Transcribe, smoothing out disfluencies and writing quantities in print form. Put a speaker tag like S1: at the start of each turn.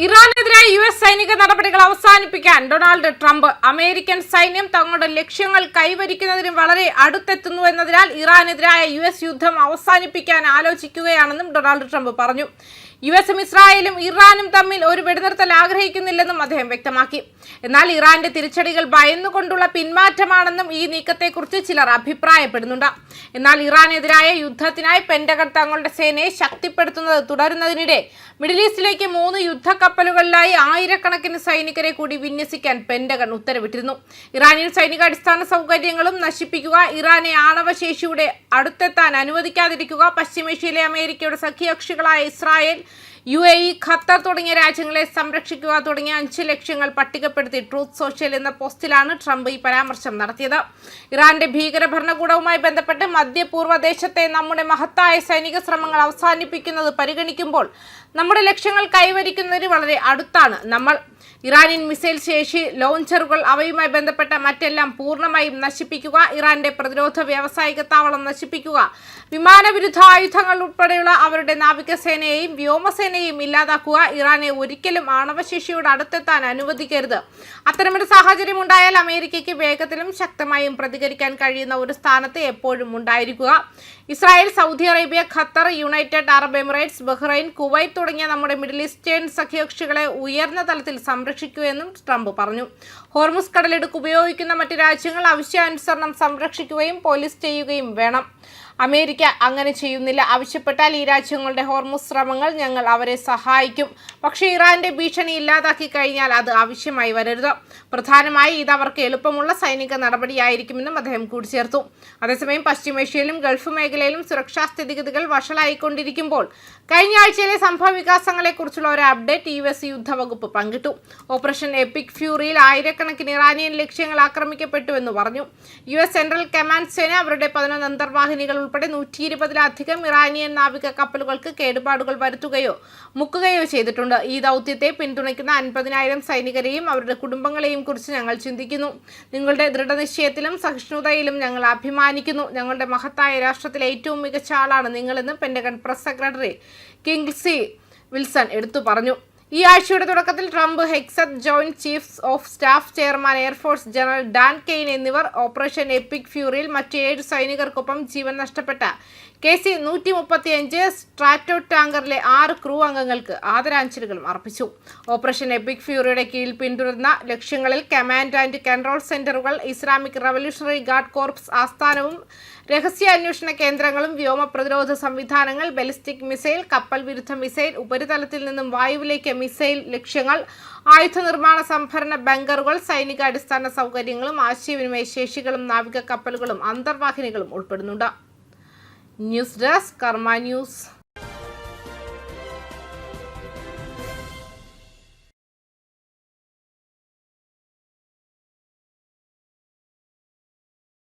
S1: ഇറാനെതിരായ US സൈനിക നടപടികൾ അവസാനിപ്പിക്കാൻ ഡൊണാൾഡ് ട്രംപ് അമേരിക്കൻ സൈന്യം തങ്ങളുടെ ലക്ഷ്യങ്ങൾ കൈവരിക്കുന്നതിന് വളരെ അടുത്തെത്തുന്നു എന്നതിനാൽ ഇറാനെതിരായ യുഎസ് യുദ്ധം അവസാനിപ്പിക്കാൻ ആലോചിക്കുകയാണെന്നും ഡൊണാൾഡ് ട്രംപ് പറഞ്ഞു. യുഎസും ഇസ്രായേലും ഇറാനും തമ്മിൽ ഒരു വെടിനിർത്തൽ ആഗ്രഹിക്കുന്നില്ലെന്നും അദ്ദേഹം വ്യക്തമാക്കി. എന്നാൽ ഇറാന്റെ തിരിച്ചടികൾ ഭയന്നുകൊണ്ടുള്ള പിന്മാറ്റമാണെന്നും ഈ നീക്കത്തെക്കുറിച്ച് ചിലർ അഭിപ്രായപ്പെടുന്നുണ്ട്. എന്നാൽ ഇറാനെതിരായ യുദ്ധത്തിനായി പെന്റഗൺ തങ്ങളുടെ സേനയെ ശക്തിപ്പെടുത്തുന്നത് തുടരുന്നതിനിടെ മിഡിൽ ഈസ്റ്റിലേക്ക് 3 യുദ്ധക്കപ്പലുകളിലായി ആയിരക്കണക്കിന് സൈനികരെ കൂടി വിന്യസിക്കാൻ പെന്റഗൺ ഉത്തരവിട്ടിരുന്നു. ഇറാനിയൻ സൈനിക അടിസ്ഥാന സൗകര്യങ്ങളും നശിപ്പിക്കുക, ഇറാനെ ആണവശേഷിയുടെ അടുത്തെത്താൻ അനുവദിക്കാതിരിക്കുക, പശ്ചിമേഷ്യയിലെ അമേരിക്കയുടെ സഖ്യകക്ഷികളായ ഇസ്രായേൽ, UAE, ഖത്തർ തുടങ്ങിയ രാജ്യങ്ങളെ സംരക്ഷിക്കുക തുടങ്ങിയ 5 ലക്ഷ്യങ്ങൾ പട്ടികപ്പെടുത്തി ട്രൂത്ത് സോഷ്യൽ എന്ന പോസ്റ്റിലാണ് ട്രംപ് ഈ പരാമർശം നടത്തിയത്. ഇറാന്റെ ഭീകര ഭരണകൂടവുമായി ബന്ധപ്പെട്ട് മധ്യപൂർവ്വ ദേശത്തെ നമ്മുടെ മഹത്തായ സൈനിക ശ്രമങ്ങൾ അവസാനിപ്പിക്കുന്നത് പരിഗണിക്കുമ്പോൾ നമ്മുടെ ലക്ഷ്യങ്ങൾ കൈവരിക്കുന്നതിന് വളരെ അടുത്താണ് നമ്മൾ. ഇറാനിയൻ മിസൈൽ ശേഷി, ലോഞ്ചറുകൾ, അവയുമായി ബന്ധപ്പെട്ട മറ്റെല്ലാം പൂർണ്ണമായും നശിപ്പിക്കുക, ഇറാന്റെ പ്രതിരോധ വ്യാവസായിക താവളം നശിപ്പിക്കുക, വിമാനവിരുദ്ധ ആയുധങ്ങൾ ഉൾപ്പെടെയുള്ള അവരുടെ നാവികസേനയെയും വ്യോമസേനയെയും ഇല്ലാതാക്കുക, ഇറാനെ ഒരിക്കലും ആണവശേഷിയോട് അടുത്തെത്താൻ അനുവദിക്കരുത്. അത്തരമൊരു സാഹചര്യം ഉണ്ടായാൽ അമേരിക്കയ്ക്ക് വേഗത്തിലും ശക്തമായും പ്രതികരിക്കാൻ കഴിയുന്ന ഒരു സ്ഥാനത്ത് എപ്പോഴും ഉണ്ടായിരിക്കുക. Israel, Saudi Arabia, Qatar, United Arab Emirates, Bahrain, Kuwait തുടങ്ങിയ നമ്മുടെ മിഡിൽ ഈസ്റ്റേൺ സഖ്യകക്ഷികളെ ഉയർന്ന തലത്തിൽ സംരക്ഷിക്കുകയെന്നും ട്രംപ് പറഞ്ഞു. ഹോർമുസ് കടലിടുക്ക് ഉപയോഗിക്കുന്ന മറ്റ് രാജ്യങ്ങൾ ആവശ്യാനുസരണം സംരക്ഷിക്കുകയും പോലീസ് ചെയ്യുകയും വേണം. അമേരിക്ക അങ്ങനെ ചെയ്യുന്നില്ല. ആവശ്യപ്പെട്ടാൽ ഈ രാജ്യങ്ങളുടെ ഹോർമുസ് ശ്രമങ്ങൾ ഞങ്ങൾ അവരെ സഹായിക്കും. പക്ഷേ ഇറാന്റെ ഭീഷണി ഇല്ലാതാക്കി കഴിഞ്ഞാൽ അത് ആവശ്യമായി വരരുത്. പ്രധാനമായി ഇത് അവർക്ക് എളുപ്പമുള്ള സൈനിക നടപടിയായിരിക്കുമെന്നും അദ്ദേഹം കൂട്ടിച്ചേർത്തു. അതേസമയം പശ്ചിമേഷ്യയിലും ഗൾഫ് മേഖലയിലും സുരക്ഷാ സ്ഥിതിഗതികൾ വഷളായിക്കൊണ്ടിരിക്കുമ്പോൾ കഴിഞ്ഞ ആഴ്ചയിലെ സംഭവ വികാസങ്ങളെക്കുറിച്ചുള്ള ഒരു അപ്ഡേറ്റ് US യുദ്ധവകുപ്പ് പങ്കിട്ടു. ഓപ്പറേഷൻ എപ്പിക് ഫ്യൂറിയിൽ ആയിരക്കണക്കിന് ഇറാനിയൻ ലക്ഷ്യങ്ങൾ ആക്രമിക്കപ്പെട്ടുവെന്ന് പറഞ്ഞു. US സെൻട്രൽ കമാൻഡ് സേന അവരുടെ 11 അന്തർവാഹിനികൾ ഉൾപ്പെടെ 120-ലധികം ഇറാനിയൻ നാവിക കപ്പലുകൾക്ക് കേടുപാടുകൾ വരുത്തുകയോ മുക്കുകയോ ചെയ്തിട്ടുണ്ട്. ഈ ദൗത്യത്തെ പിന്തുണയ്ക്കുന്ന 50,000 സൈനികരെയും അവരുടെ കുടുംബങ്ങളെയും കുറിച്ച് ഞങ്ങൾ ചിന്തിക്കുന്നു. നിങ്ങളുടെ ദൃഢനിശ്ചയത്തിലും സഹിഷ്ണുതയിലും ഞങ്ങൾ അഭിമാനിക്കുന്നു. ഞങ്ങളുടെ മഹത്തായ രാഷ്ട്രത്തിലെ ഏറ്റവും മികച്ച ആളാണ് നിങ്ങളെന്ന് പെന്റഗൺ പ്രസ് സെക്രട്ടറി കിംഗ്സ്ലി വിൽസൺ എടുത്തു പറഞ്ഞു. ഈ ആഴ്ചയുടെ തുടക്കത്തിൽ Trump, Hegseth joint chiefs of staff chairman air force general Dan Kane എന്നിവർ ഓപ്പറേഷൻ എപ്പിക് ഫ്യൂറിയിൽ മറ്റ് 7 സൈനികർക്കൊപ്പം ജീവൻ നഷ്ടപ്പെട്ട KC-135 സ്ട്രാറ്റോ ടാങ്കറിലെ 6 ക്രൂ അംഗങ്ങൾക്ക് ആദരാഞ്ജലികളും അർപ്പിച്ചു. ഓപ്പറേഷൻ എപ്പിക് ഫ്യൂറിയുടെ കീഴിൽ പിന്തുടരുന്ന ലക്ഷ്യങ്ങളിൽ കമാൻഡ് ആൻഡ് കൺട്രോൾ സെന്ററുകൾ, ഇസ്ലാമിക് റവല്യൂഷണറി ഗാർഡ് കോർപ്സ് ആസ്ഥാനവും രഹസ്യാന്വേഷണ കേന്ദ്രങ്ങളും, വ്യോമ പ്രതിരോധ സംവിധാനങ്ങൾ, ബാലിസ്റ്റിക് മിസൈൽ, കപ്പൽ വിരുദ്ധ മിസൈൽ, ഉപരിതലത്തിൽ നിന്നും വായുവിലേക്ക് മിസൈൽ ലക്ഷ്യങ്ങൾ, ആയുധ നിർമ്മാണ സംഭരണ ബങ്കറുകൾ, സൈനിക അടിസ്ഥാന സൗകര്യങ്ങളും ആശയവിനിമയ ശേഷികളും, നാവിക കപ്പലുകളും അന്തർവാഹിനികളും ഉൾപ്പെടുന്നുണ്ട്. ന്യൂസ് ഡെസ്ക് കർമ്മ ന്യൂസ്.